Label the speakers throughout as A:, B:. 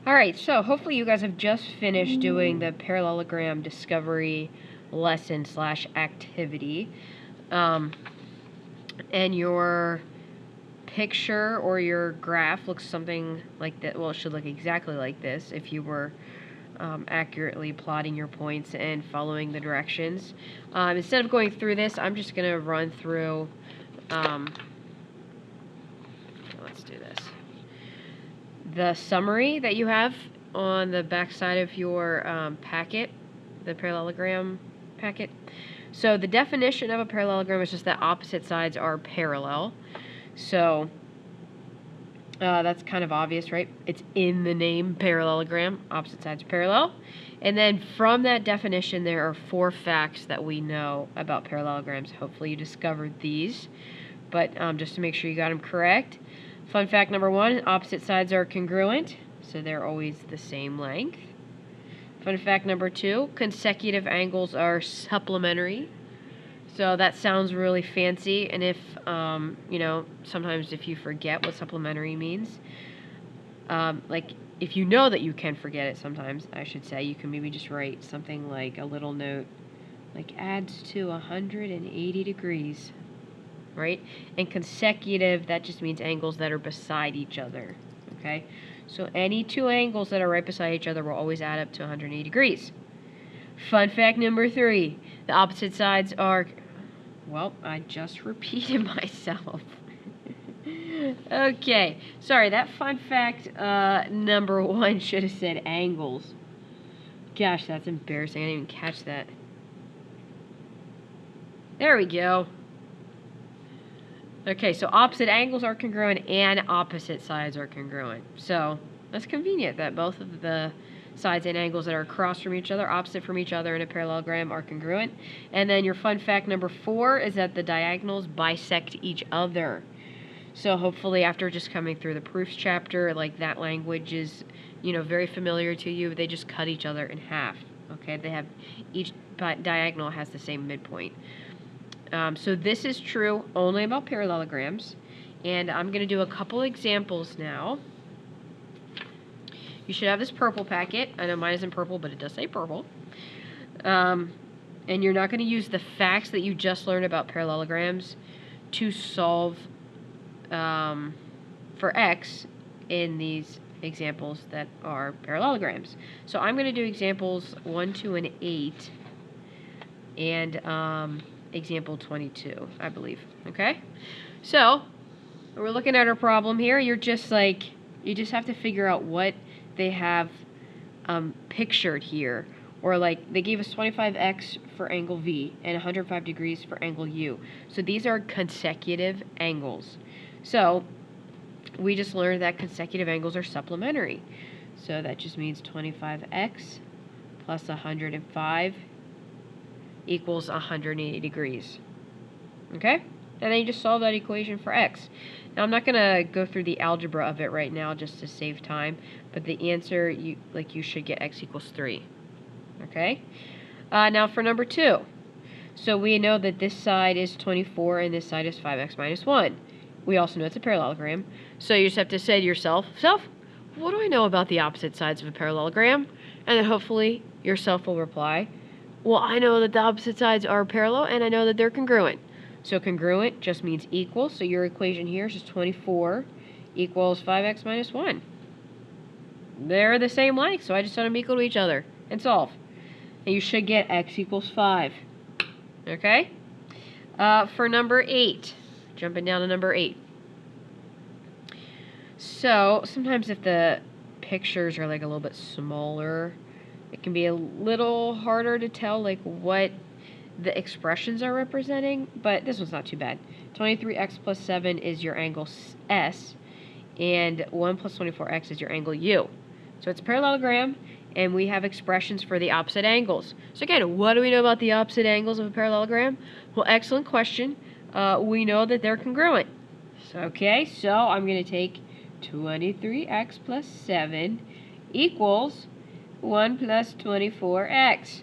A: Alright, so hopefully you guys have just finished doing the parallelogram discovery lesson / activity. And your picture or your graph looks something like that. Well, it should look exactly like this if you were accurately plotting your points and following the directions. Instead of going through this, I'm just going to run through. Let's do this. The summary that you have on the back side of your packet, the parallelogram packet. So the definition of a parallelogram is just that opposite sides are parallel. So that's kind of obvious, right? It's in the name, parallelogram, opposite sides are parallel. And then from that definition, there are 4 facts that we know about parallelograms. Hopefully you discovered these, but just to make sure you got them correct. Fun fact number 1, opposite sides are congruent, so they're always the same length. Fun fact number 2, consecutive angles are supplementary. So that sounds really fancy, and if, sometimes if you forget what supplementary means, like, if you know that you can forget it sometimes, I should say, you can maybe just write something like a little note, like adds to 180 degrees, right? And consecutive, that just means angles that are beside each other, okay? So any 2 angles that are right beside each other will always add up to 180 degrees. Fun fact number 3, the opposite sides are, well, I just repeated myself. Okay, sorry, that fun fact number 1 should have said angles. Gosh, that's embarrassing, I didn't even catch that. There we go. Okay, so opposite angles are congruent and opposite sides are congruent. So that's convenient that both of the sides and angles that are across from each other, opposite from each other in a parallelogram are congruent. And then your fun fact number 4 is that the diagonals bisect each other. So hopefully after just coming through the proofs chapter, like that language is, very familiar to you. They just cut each other in half. Okay, they have, each diagonal has the same midpoint. So this is true only about parallelograms, and I'm going to do a couple examples now. You should have this purple packet. I know mine isn't purple, but it does say purple. And you're not going to use the facts that you just learned about parallelograms to solve for x in these examples that are parallelograms. So I'm going to do examples 1, 2, and 8, and example 22, I believe. Okay? So, we're looking at our problem here. You just have to figure out what they have pictured here. Or like, they gave us 25x for angle V and 105 degrees for angle U. So these are consecutive angles. So, we just learned that consecutive angles are supplementary. So that just means 25x plus 105 equals 180 degrees. Okay? And then you just solve that equation for x. Now, I'm not going to go through the algebra of it right now just to save time, but the answer, you should get x equals 3. Okay? Now for number 2. So we know that this side is 24 and this side is 5x minus 1. We also know it's a parallelogram. So you just have to say to yourself, what do I know about the opposite sides of a parallelogram? And then hopefully yourself will reply, well, I know that the opposite sides are parallel, and I know that they're congruent. So congruent just means equal, so your equation here is just 24 equals 5x minus 1. They're the same length, so I just set them equal to each other, and solve. And you should get x equals 5. Okay? For number 8, jumping down to number 8. So sometimes if the pictures are like a little bit smaller, it can be a little harder to tell like what the expressions are representing, but this one's not too bad. 23x plus 7 is your angle S, and 1 plus 24x is your angle U. So it's a parallelogram, and we have expressions for the opposite angles. So again, what do we know about the opposite angles of a parallelogram? Well, excellent question. We know that they're congruent. So I'm going to take 23x plus 7 equals 1 plus 24x.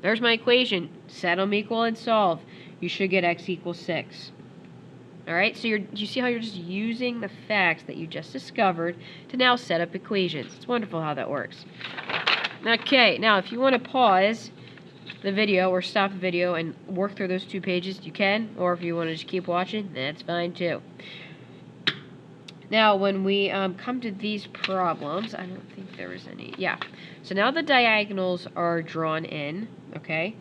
A: There's my equation. Set them equal and solve. You should get x equals 6. All right, so you see how you're just using the facts that you just discovered to now set up equations. It's wonderful how that works. Okay, now if you want to pause the video or stop the video and work through those 2 pages, you can, or if you want to just keep watching, that's fine too. Now, when we come to these problems, I don't think there was any. Yeah. So now the diagonals are drawn in, okay?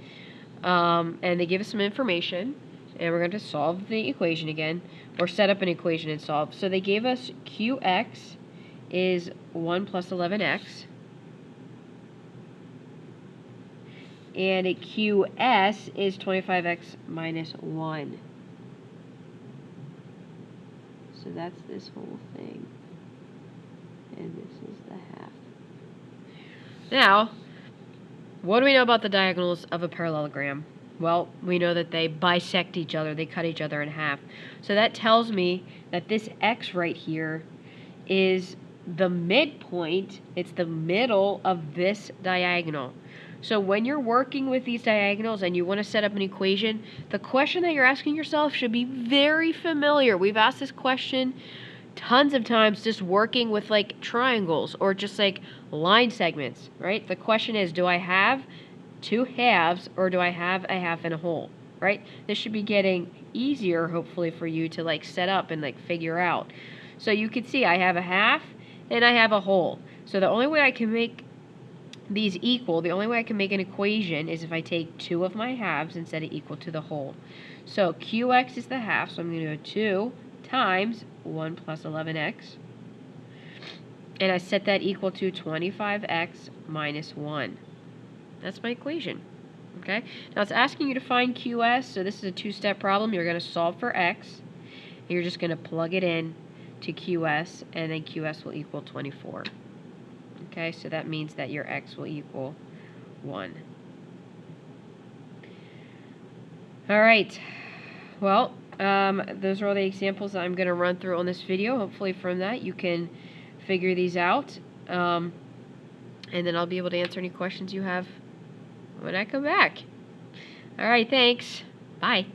A: And they give us some information, and we're going to solve the equation again, or set up an equation and solve. So they gave us qx is 1 plus 11x, and a qs is 25x minus 1. So that's this whole thing. And this is the half. Now, what do we know about the diagonals of a parallelogram? Well, we know that they bisect each other. They cut each other in half. So that tells me that this x right here is the midpoint. It's the middle of this diagonal. So when you're working with these diagonals and you want to set up an equation, the question that you're asking yourself should be very familiar. We've asked this question tons of times just working with like triangles or just like line segments, right? The question is, do I have 2 halves or do I have a half and a whole, right? This should be getting easier, hopefully, for you to like set up and like figure out. So you can see I have a half and I have a whole. So the only way I can make these equal, the only way I can make an equation is if I take 2 of my halves and set it equal to the whole. So qx is the half, so I'm going to go 2 times 1 plus 11x. And I set that equal to 25x minus 1. That's my equation. Okay? Now it's asking you to find qs, so this is a 2-step problem. You're going to solve for x, and you're just going to plug it in to qs, and then qs will equal 24. Okay, so that means that your x will equal 1. All right. Well, those are all the examples that I'm going to run through on this video. Hopefully from that you can figure these out. And then I'll be able to answer any questions you have when I come back. All right, thanks. Bye.